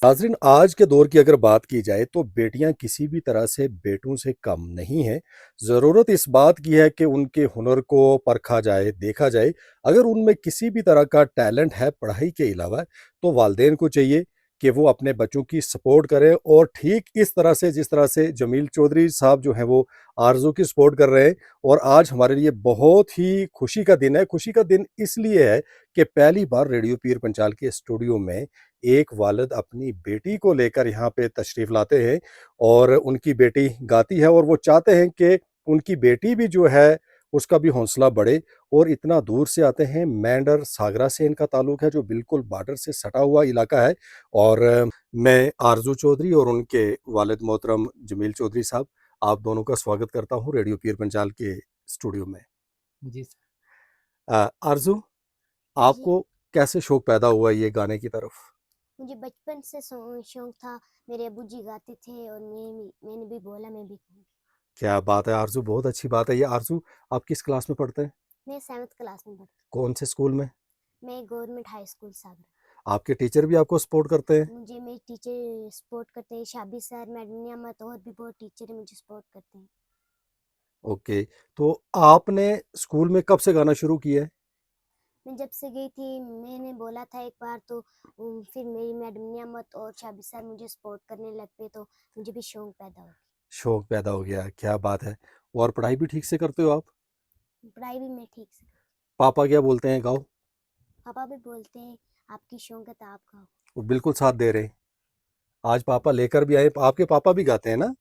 नाज़रीन, आज के दौर की अगर बात की जाए तो बेटियां किसी भी तरह से बेटों से कम नहीं हैं। ज़रूरत इस बात की है कि उनके हुनर को परखा जाए, देखा जाए। अगर उनमें किसी भी तरह का टैलेंट है पढ़ाई के अलावा, तो वालिदैन को चाहिए कि वो अपने बच्चों की सपोर्ट करें, और ठीक इस तरह से जिस तरह से जमील चौधरी साहब जो हैं वो आरज़ू की सपोर्ट कर रहे हैं। और आज हमारे लिए बहुत ही खुशी का दिन है। खुशी का दिन इसलिए है कि पहली बार रेडियो पीर पंचाल के स्टूडियो में एक वालिद अपनी बेटी को लेकर यहाँ पे तशरीफ़ लाते हैं, और उनकी बेटी गाती है, और वो चाहते हैं कि उनकी बेटी भी जो है उसका भी हौसला बढ़े। और इतना दूर से आते हैं, मेंढर सागरा से इनका ताल्लुक है, जो बिल्कुल बॉर्डर से सटा हुआ इलाका है। और मैं आरजू चौधरी और उनके वालिद मोहतरम जमील चौधरी साहब, आप दोनों का स्वागत करता हूँ रेडियो पीर पंचाल के स्टूडियो में। जी सर। आरजू, जी, आपको कैसे शौक पैदा हुआ ये गाने की तरफ? मुझे बचपन से शौक था। मेरे अब्बू जी गाते थे और मैंने भी बोला मैं भी गाऊँ। क्या बात है आरज़ू, बहुत अच्छी बात है ये। आरज़ू, आप किस क्लास में पढ़ते हैं? मैं 7th क्लास में पढ़ती कौन से स्कूल में? हूँ। मैं गवर्नमेंट हाई स्कूल सागरा। आपके टीचर भी आपको सपोर्ट करते हैं? मुझे मेरे टीचर सपोर्ट करते हैं, शाबी सर, मैडम नियामत और भी बहुत टीचर मुझे सपोर्ट करते हैं। ओके, तो आपने स्कूल में कब से गाना शुरू किया है? मैं जब से गई थी मैंने बोला था एक बार, तो फिर मेरी मैडम नियामत और शाबी सर मुझे सपोर्ट करने लग पे, तो मुझे भी शौक पैदा हो गया। शौक पैदा हो गया, क्या बात है। और पढ़ाई भी ठीक से करते हो आप? पढ़ाई भी मैं ठीक से। पापा क्या बोलते हैं, गाओ? पापा भी बोलते हैं आपकी शौक है तो आप गाओ। वो बिल्कुल साथ दे रहे हैं। आज पापा लेकर भी आए, आपके पापा भी गाते हैं ना?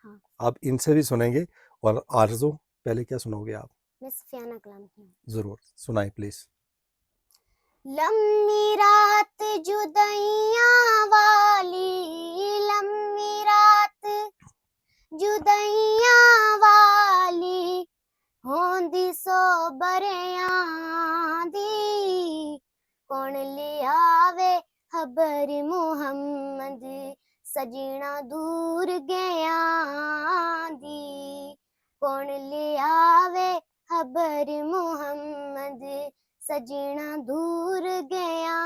हाँ। आप इनसे भी सुनेंगे। और आरज़ू, पहले क्या सुनोगे आप? मैं सफियाना कलाम की हूँ। ज़रूर सुनाएं प्लीज़। लम्बी रात जुदाइयां वाली, लम्बी रात जुदाइयां वाली, होंदी सो बरियां दी, कौन ले आवे खबर मुहम्मद सजना दूर गया दी, कौन ले आवे खबर मुहम्मद सजना दूर गया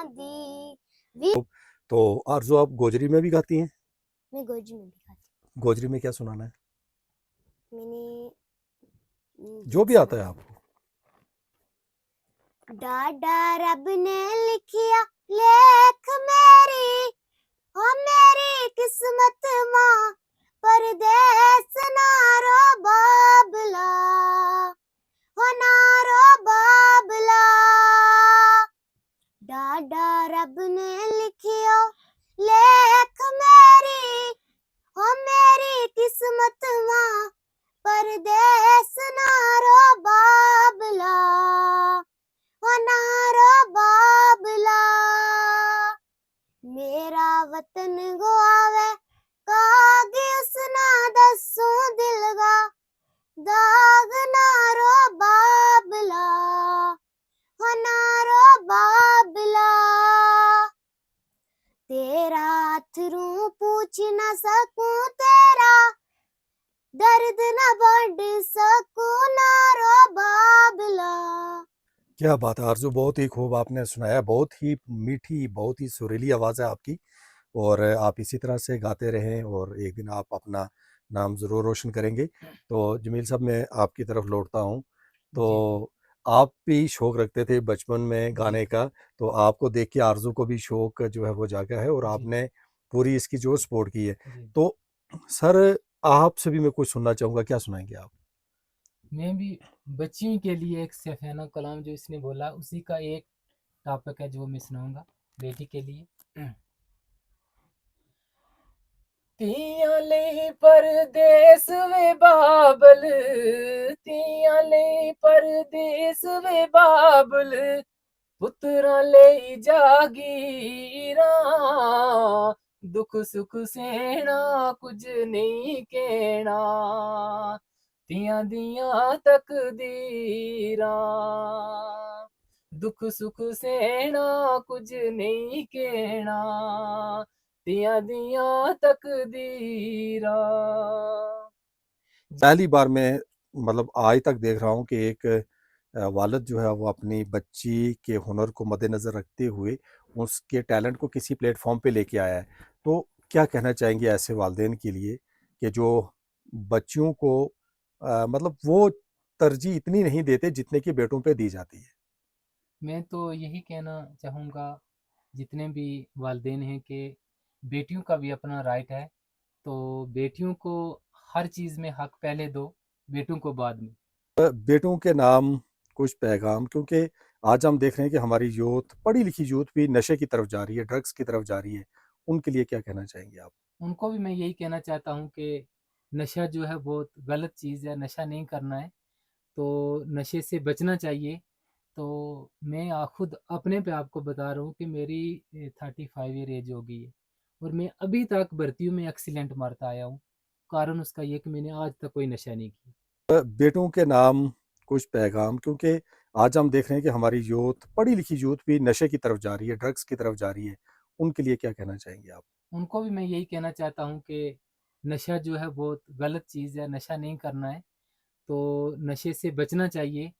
दी। तो आरज़ू, आप गोजरी में भी गाती हैं? मैं गोजी में भी गाती गोजरी में क्या सुनाना है? हूँ। मैंने जो गीत भी आता सुना। है आपको। डाडा रब ने लिखिया लेख मेरी, ओ मेरी किस्मत मां परदेस नारो बाबला, हो नारो बाबला। डाडा रब ने लिखियो लेख मेरी, ओ मेरी किस्मत मां परदेस नारो बाबला, ओ नारो बाबला। मेरा वतन गुआवे कागी उसना दसू दिलगा, दाग नारो बाबला, हो नारो बाबला। तेरा अथरू पूछ न सकूं, तेरा दर्द न बढ़ सकूं, नारो बाबला। क्या बात है आरज़ू, बहुत ही खूब आपने सुनाया। बहुत ही मीठी, बहुत ही सुरीली आवाज़ है आपकी। और आप इसी तरह से गाते रहें, और एक दिन आप अपना नाम ज़रूर रोशन करेंगे। तो जमील साहब, मैं आपकी तरफ लौटता हूँ। जी जी। तो आप भी शौक़ रखते थे बचपन में जी गाने का, तो आपको देख के आरज़ू को भी शौक़ जो है वो जागा है, और जी। आपने पूरी इसकी जो सपोर्ट की है। जी। तो सर, आपसे भी मैं कुछ सुनना चाहूँगा, क्या सुनाएँगे आप? मैं भी बच्चियों के लिए एक सफियाना कलाम जो इसने बोला उसी का एक टॉपिक है जो मैं सुनाऊंगा बेटी के लिए। तियां ले परदेस वे बाबल, तियां ले परदेस वे बाबल, पुत्रा ले जागीरा, दुख सुख सेना कुछ नहीं कहना, तियां दियां तकदीरा, दुख सुख सेना कुछ नहीं कहना, तियां दियां तकदीरा। पहली बार मैं, मतलब आज तक देख रहा हूँ कि एक वालिद जो है वो अपनी बच्ची के हुनर को मद्देनज़र रखते हुए उसके टैलेंट को किसी प्लेटफॉर्म पे लेके आया है। तो क्या कहना चाहेंगे ऐसे वालिदैन के लिए कि जो बच्चियों को मतलब वो तरजीह इतनी नहीं देते जितने कि बेटों पे दी जाती है? मैं तो यही कहना चाहूँगा जितने भी वालिदैन हैं कि बेटियों का भी अपना राइट है, तो बेटियों को हर चीज़ में हक पहले दो, बेटों को बाद में। बेटों के नाम कुछ पैगाम, क्योंकि आज हम देख रहे हैं कि हमारी यूथ, पढ़ी लिखी यूथ भी नशे की तरफ जा रही है, ड्रग्स की तरफ जा रही है। उनके लिए क्या कहना चाहेंगे आप? उनको भी मैं यही कहना चाहता हूँ कि नशा जो है बहुत गलत चीज़ है, नशा नहीं करना है, तो नशे से बचना चाहिए। तो मैं खुद अपने पे आपको बता रहा हूँ कि मेरी 35 ईयर एज हो गई है और मैं अभी तक भर्तियों में एक्सीलेंट मारता आया हूँ। कारण उसका ये कि मैंने आज तक कोई नशा नहीं किया। बेटों के नाम कुछ पैगाम, क्योंकि आज हम देख रहे हैं कि हमारी यूथ, पढ़ी लिखी यूथ भी नशे की तरफ जा रही है, ड्रग्स की तरफ जा रही है। उनके लिए क्या कहना चाहेंगे आप? उनको भी मैं यही कहना चाहता हूँ कि नशा जो है बहुत गलत चीज़ है, नशा नहीं करना है, तो नशे से बचना चाहिए।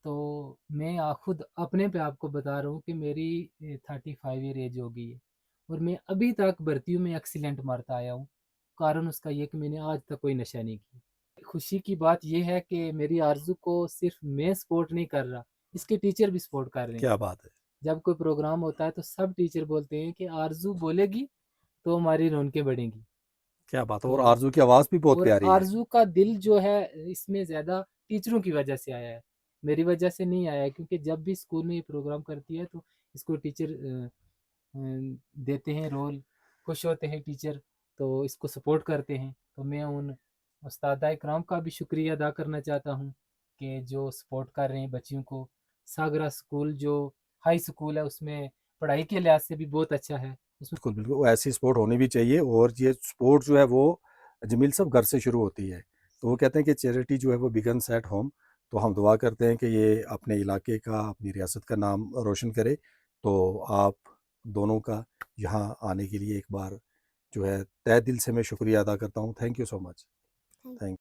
तो मैं खुद अपने पे आपको बता रहा हूँ कि मेरी 35 ईयर एज हो गई है और मैं अभी तक भर्तियों में एक्सीलेंट मारता आया हूँ। कारण उसका ये कि मैंने आज तक कोई नशा नहीं किया। खुशी की बात ये है कि मेरी आरज़ू को सिर्फ मैं सपोर्ट नहीं कर रहा, इसके टीचर भी सपोर्ट कर रहे हैं। क्या बात है! जब कोई प्रोग्राम होता है तो सब टीचर बोलते हैं कि आरज़ू बोलेगी तो हमारी रौनकें बढ़ेंगी। क्या बात है! और तो आरज़ू की आवाज़ भी बहुत और प्यारी है। आरज़ू का दिल जो है इसमें ज़्यादा टीचरों की वजह से आया है, मेरी वजह से नहीं आया है, क्योंकि जब भी स्कूल में ये प्रोग्राम करती है तो इसको टीचर देते हैं रोल, खुश होते हैं टीचर, तो इसको सपोर्ट करते हैं। तो मैं उन उस्ताद इकराम का भी शुक्रिया अदा करना चाहता हूँ कि जो सपोर्ट कर रहे हैं बच्चियों को। सागरा स्कूल जो हाई स्कूल है उसमें पढ़ाई के लिहाज से भी बहुत अच्छा है। उसमें बिल्कुल, बिल्कुल, वो ऐसी स्पोर्ट होनी भी चाहिए, और ये स्पोर्ट जो है वो जमील साहब घर से शुरू होती है। तो वो कहते हैं कि चैरिटी जो है वो बिगिन्स एट होम। तो हम दुआ करते हैं कि ये अपने इलाके का, अपनी रियासत का नाम रोशन करे। तो आप दोनों का यहाँ आने के लिए एक बार जो है तहे दिल से मैं शुक्रिया अदा करता हूँ। Thank you so much. Thank thank